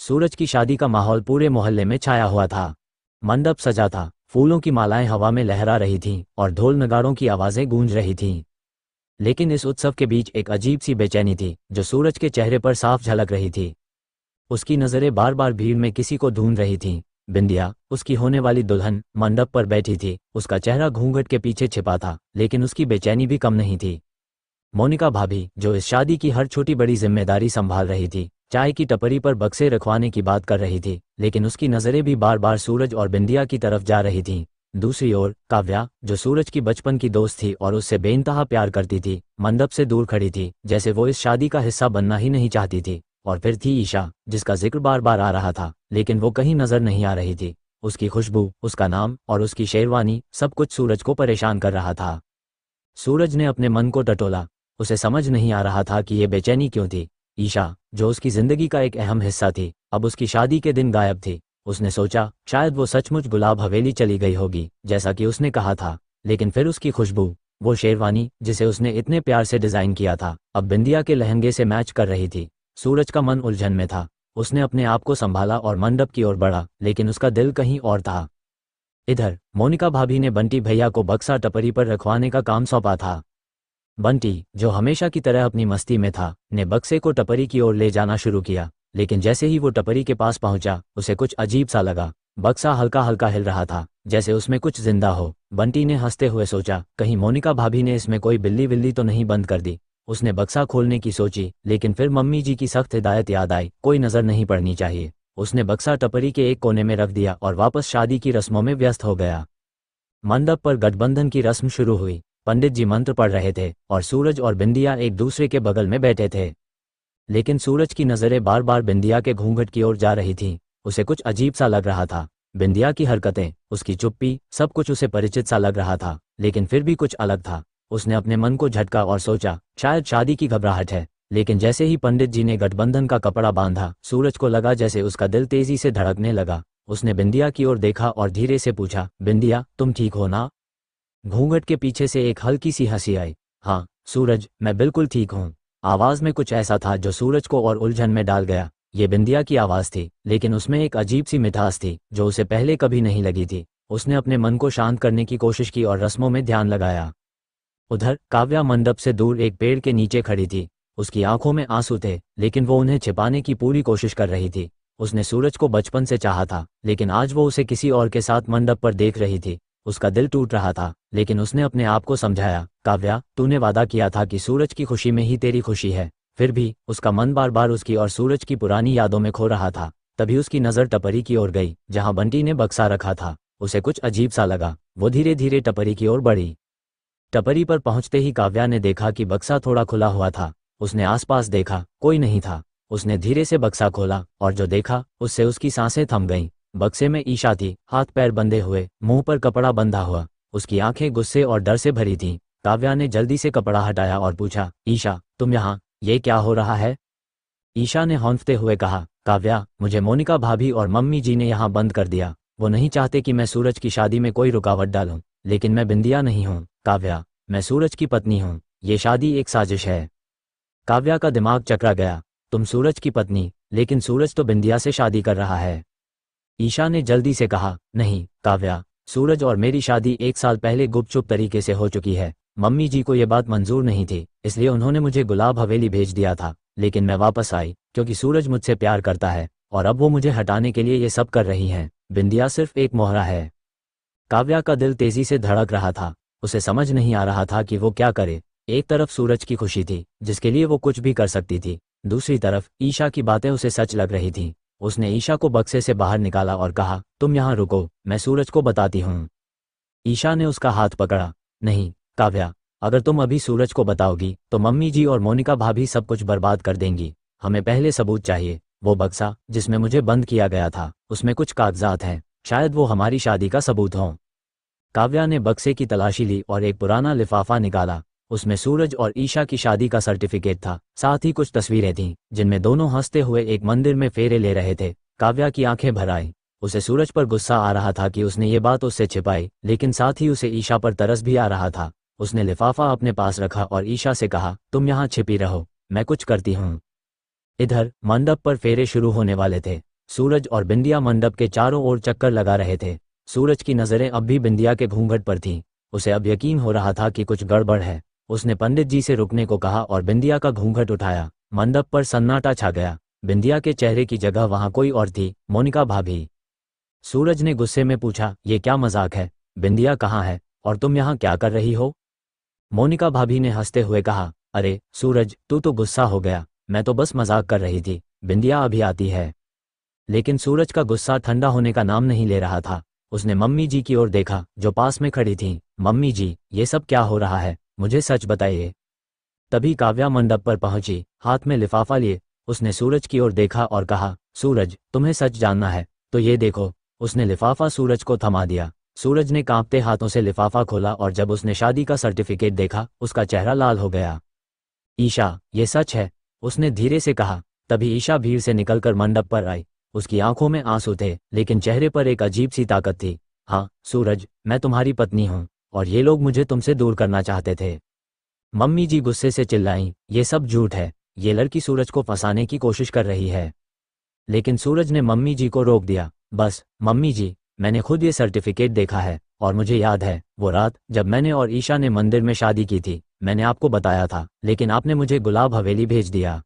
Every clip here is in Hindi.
सूरज की शादी का माहौल पूरे मोहल्ले में छाया हुआ था। मंडप सजा था, फूलों की मालाएं हवा में लहरा रही थीं और ढोल नगाड़ों की आवाज़ें गूंज रही थीं। लेकिन इस उत्सव के बीच एक अजीब सी बेचैनी थी जो सूरज के चेहरे पर साफ झलक रही थी। उसकी नज़रें बार बार भीड़ में किसी को ढूंढ रही थीं। बिंदिया, उसकी होने वाली दुल्हन, मंडप पर बैठी थी। उसका चेहरा घूंघट के पीछे छिपा था, लेकिन उसकी बेचैनी भी कम नहीं थी। मोनिका भाभी, जो इस शादी की हर छोटी बड़ी जिम्मेदारी संभाल रही थी, चाय की टपरी पर बक्से रखवाने की बात कर रही थी, लेकिन उसकी नज़रें भी बार बार सूरज और बिंदिया की तरफ जा रही थीं। दूसरी ओर काव्या, जो सूरज की बचपन की दोस्त थी और उससे बेइंतहा प्यार करती थी, मंडप से दूर खड़ी थी, जैसे वो इस शादी का हिस्सा बनना ही नहीं चाहती थी। और फिर थी ईशा, जिसका जिक्र बार बार आ रहा था, लेकिन वो कहीं नजर नहीं आ रही थी। उसकी खुशबू, उसका नाम और उसकी शेरवानी, सब कुछ सूरज को परेशान कर रहा था। सूरज ने अपने मन को टटोला। उसे समझ नहीं आ रहा था कि ये बेचैनी क्यों थी। ईशा, जो उसकी जिंदगी का एक अहम हिस्सा थी, अब उसकी शादी के दिन गायब थी। उसने सोचा शायद वो सचमुच गुलाब हवेली चली गई होगी, जैसा कि उसने कहा था। लेकिन फिर उसकी खुशबू, वो शेरवानी जिसे उसने इतने प्यार से डिजाइन किया था, अब बिंदिया के लहंगे से मैच कर रही थी। सूरज का मन उलझन में था। उसने अपने आप को संभाला और मंडप की ओर बढ़ा, लेकिन उसका दिल कहीं और था। इधर मोनिका भाभी ने बंटी भैया को बक्सा टपरी पर रखवाने का काम सौंपा था। बंटी, जो हमेशा की तरह अपनी मस्ती में था, ने बक्से को टपरी की ओर ले जाना शुरू किया। लेकिन जैसे ही वो टपरी के पास पहुंचा, उसे कुछ अजीब सा लगा। बक्सा हल्का हल्का हिल रहा था, जैसे उसमें कुछ जिंदा हो। बंटी ने हंसते हुए सोचा, कहीं मोनिका भाभी ने इसमें कोई बिल्ली विल्ली तो नहीं बंद कर दी। उसने बक्सा खोलने की सोची, लेकिन फिर मम्मी जी की सख्त हिदायत याद आई, कोई नजर नहीं पड़नी चाहिए। उसने बक्सा टपरी के एक कोने में रख दिया और वापस शादी की रस्मों में व्यस्त हो गया। मंडप पर गठबंधन की रस्म शुरू हुई। पंडित जी मंत्र पढ़ रहे थे और सूरज और बिंदिया एक दूसरे के बगल में बैठे थे। लेकिन सूरज की नज़रें बार बार बिंदिया के घूंघट की ओर जा रही थीं। उसे कुछ अजीब सा लग रहा था। बिंदिया की हरकतें, उसकी चुप्पी, सब कुछ उसे परिचित सा लग रहा था, लेकिन फिर भी कुछ अलग था। उसने अपने मन को झटका और सोचा शायद शादी की घबराहट है। लेकिन जैसे ही पंडित जी ने गठबंधन का कपड़ा बांधा, सूरज को लगा जैसे उसका दिल तेजी से धड़कने लगा। उसने बिंदिया की ओर देखा और धीरे से पूछा, बिंदिया, तुम ठीक हो ना? घूंघट के पीछे से एक हल्की सी हंसी आई। हाँ सूरज, मैं बिल्कुल ठीक हूँ। आवाज में कुछ ऐसा था जो सूरज को और उलझन में डाल गया। ये बिंदिया की आवाज थी, लेकिन उसमें एक अजीब सी मिठास थी जो उसे पहले कभी नहीं लगी थी। उसने अपने मन को शांत करने की कोशिश की और रस्मों में ध्यान लगाया। उधर काव्या मंडप से दूर एक पेड़ के नीचे खड़ी थी। उसकी आंखों में आंसू थे, लेकिन वो उन्हें छिपाने की पूरी कोशिश कर रही थी। उसने सूरज को बचपन से चाहा था, लेकिन आज वो उसे किसी और के साथ मंडप पर देख रही थी। उसका दिल टूट रहा था, लेकिन उसने अपने आप को समझाया, काव्या, तूने वादा किया था कि सूरज की खुशी में ही तेरी खुशी है। फिर भी उसका मन बार बार उसकी और सूरज की पुरानी यादों में खो रहा था। तभी उसकी नज़र टपरी की ओर गई, जहां बंटी ने बक्सा रखा था। उसे कुछ अजीब सा लगा। वो धीरे धीरे टपरी की ओर बढ़ी। टपरी पर पहुंचते ही काव्या ने देखा कि बक्सा थोड़ा खुला हुआ था। उसने आसपास देखा, कोई नहीं था। उसने धीरे से बक्सा खोला और जो देखा उससे उसकी सांसें थम गईं। बक्से में ईशा थी, हाथ पैर बंधे हुए, मुंह पर कपड़ा बंधा हुआ। उसकी आंखें गुस्से और डर से भरी थीं। काव्या ने जल्दी से कपड़ा हटाया और पूछा, ईशा, तुम यहाँ, ये क्या हो रहा है? ईशा ने हौंफते हुए कहा, काव्या, मुझे मोनिका भाभी और मम्मी जी ने यहाँ बंद कर दिया। वो नहीं चाहते कि मैं सूरज की शादी में कोई रुकावट डालूं। लेकिन मैं बिंदिया नहीं हूँ काव्या, मैं सूरज की पत्नी हूँ। ये शादी एक साजिश है। काव्या का दिमाग चकरा गया। तुम सूरज की पत्नी, लेकिन सूरज तो बिंदिया से शादी कर रहा है। ईशा ने जल्दी से कहा, नहीं काव्या, सूरज और मेरी शादी 1 साल पहले गुपचुप तरीके से हो चुकी है। मम्मी जी को ये बात मंजूर नहीं थी, इसलिए उन्होंने मुझे गुलाब हवेली भेज दिया था। लेकिन मैं वापस आई क्योंकि सूरज मुझसे प्यार करता है और अब वो मुझे हटाने के लिए ये सब कर रही हैं। बिंदिया सिर्फ एक मोहरा है। काव्या का दिल तेजी से धड़क रहा था। उसे समझ नहीं आ रहा था कि वो क्या करे। एक तरफ सूरज की खुशी थी, जिसके लिए वो कुछ भी कर सकती थी। दूसरी तरफ ईशा की बातें उसे सच लग रही थीं। उसने ईशा को बक्से से बाहर निकाला और कहा, तुम यहाँ रुको, मैं सूरज को बताती हूँ। ईशा ने उसका हाथ पकड़ा। नहीं काव्या, अगर तुम अभी सूरज को बताओगी तो मम्मी जी और मोनिका भाभी सब कुछ बर्बाद कर देंगी। हमें पहले सबूत चाहिए। वो बक्सा जिसमें मुझे बंद किया गया था, उसमें कुछ कागजात हैं। शायद वो हमारी शादी का सबूत हों। काव्या ने बक्से की तलाशी ली और एक पुराना लिफाफा निकाला। उसमें सूरज और ईशा की शादी का सर्टिफिकेट था, साथ ही कुछ तस्वीरें थीं जिनमें दोनों हंसते हुए एक मंदिर में फेरे ले रहे थे। काव्या की आंखें भर आईं। उसे सूरज पर गुस्सा आ रहा था कि उसने ये बात उससे छिपाई, लेकिन साथ ही उसे ईशा पर तरस भी आ रहा था। उसने लिफाफा अपने पास रखा और ईशा से कहा, तुम यहाँ छिपी रहो, मैं कुछ करती हूँ। इधर मंडप पर फेरे शुरू होने वाले थे। सूरज और बिंदिया मंडप के चारों ओर चक्कर लगा रहे थे। सूरज की नज़रें अब भी बिंदिया के घूंघट पर थीं। उसे अब यकीन हो रहा था कि कुछ गड़बड़ है। उसने पंडित जी से रुकने को कहा और बिंदिया का घूंघट उठाया। मंडप पर सन्नाटा छा गया। बिंदिया के चेहरे की जगह वहां कोई और थी, मोनिका भाभी। सूरज ने गुस्से में पूछा, ये क्या मजाक है? बिंदिया कहाँ है और तुम यहाँ क्या कर रही हो? मोनिका भाभी ने हंसते हुए कहा, अरे सूरज, तू तो गुस्सा हो गया, मैं तो बस मजाक कर रही थी, बिंदिया अभी आती है। लेकिन सूरज का गुस्सा ठंडा होने का नाम नहीं ले रहा था। उसने मम्मी जी की ओर देखा जो पास में खड़ी थीं। मम्मी जी, ये सब क्या हो रहा है, मुझे सच बताइए। तभी काव्या मंडप पर पहुंची, हाथ में लिफाफा लिए। उसने सूरज की ओर देखा और कहा, सूरज, तुम्हें सच जानना है तो ये देखो। उसने लिफाफा सूरज को थमा दिया। सूरज ने कांपते हाथों से लिफाफा खोला और जब उसने शादी का सर्टिफिकेट देखा, उसका चेहरा लाल हो गया। ईशा, ये सच है, उसने धीरे से कहा। तभी ईशा भीड़ से निकलकर मंडप पर आई। उसकी आंखों में आंसू थे, लेकिन चेहरे पर एक अजीब सी ताकत थी। हाँ सूरज, मैं तुम्हारी पत्नी हूँ और ये लोग मुझे तुमसे दूर करना चाहते थे। मम्मी जी गुस्से से चिल्लाईं, ये सब झूठ है, ये लड़की सूरज को फंसाने की कोशिश कर रही है। लेकिन सूरज ने मम्मी जी को रोक दिया। बस मम्मी जी, मैंने खुद ये सर्टिफिकेट देखा है और मुझे याद है वो रात जब मैंने और ईशा ने मंदिर में शादी की थी। मैंने आपको बताया था, लेकिन आपने मुझे गुलाब हवेली भेज दिया।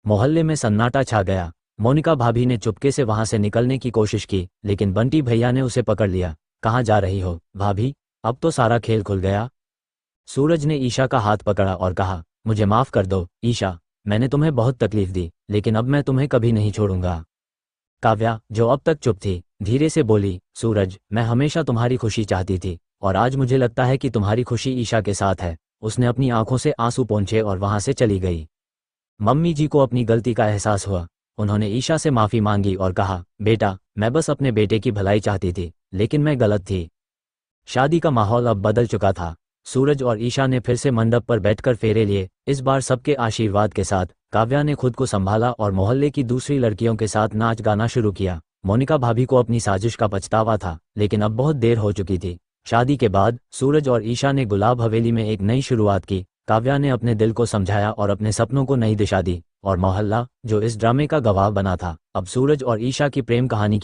मोहल्ले में सन्नाटा छा गया। मोनिका भाभी ने चुपके से वहां से निकलने की कोशिश की, लेकिन बंटी भैया ने उसे पकड़ लिया। कहाँ जा रही हो भाभी, अब तो सारा खेल खुल गया। सूरज ने ईशा का हाथ पकड़ा और कहा, मुझे माफ कर दो ईशा, मैंने तुम्हें बहुत तकलीफ दी, लेकिन अब मैं तुम्हें कभी नहीं छोड़ूंगा। काव्या, जो अब तक चुप थी, धीरे से बोली, सूरज, मैं हमेशा तुम्हारी खुशी चाहती थी और आज मुझे लगता है कि तुम्हारी खुशी ईशा के साथ है। उसने अपनी आंखों से आंसू पोंछे और वहां से चली गई। मम्मी जी को अपनी गलती का एहसास हुआ। उन्होंने ईशा से माफी मांगी और कहा, बेटा, मैं बस अपने बेटे की भलाई चाहती थी, लेकिन मैं गलत थी। शादी का माहौल अब बदल चुका था। सूरज और ईशा ने फिर से मंडप पर बैठकर फेरे लिए, इस बार सबके आशीर्वाद के साथ। काव्या ने खुद को संभाला और मोहल्ले की दूसरी लड़कियों के साथ नाच गाना शुरू किया। मोनिका भाभी को अपनी साजिश का पछतावा था, लेकिन अब बहुत देर हो चुकी थी। शादी के बाद सूरज और ईशा ने गुलाब हवेली में एक नई शुरुआत की। काव्या ने अपने दिल को समझाया और अपने सपनों को नई दिशा दी, और मोहल्ला, जो इस ड्रामे का गवाह बना था, अब सूरज और ईशा की प्रेम कहानी की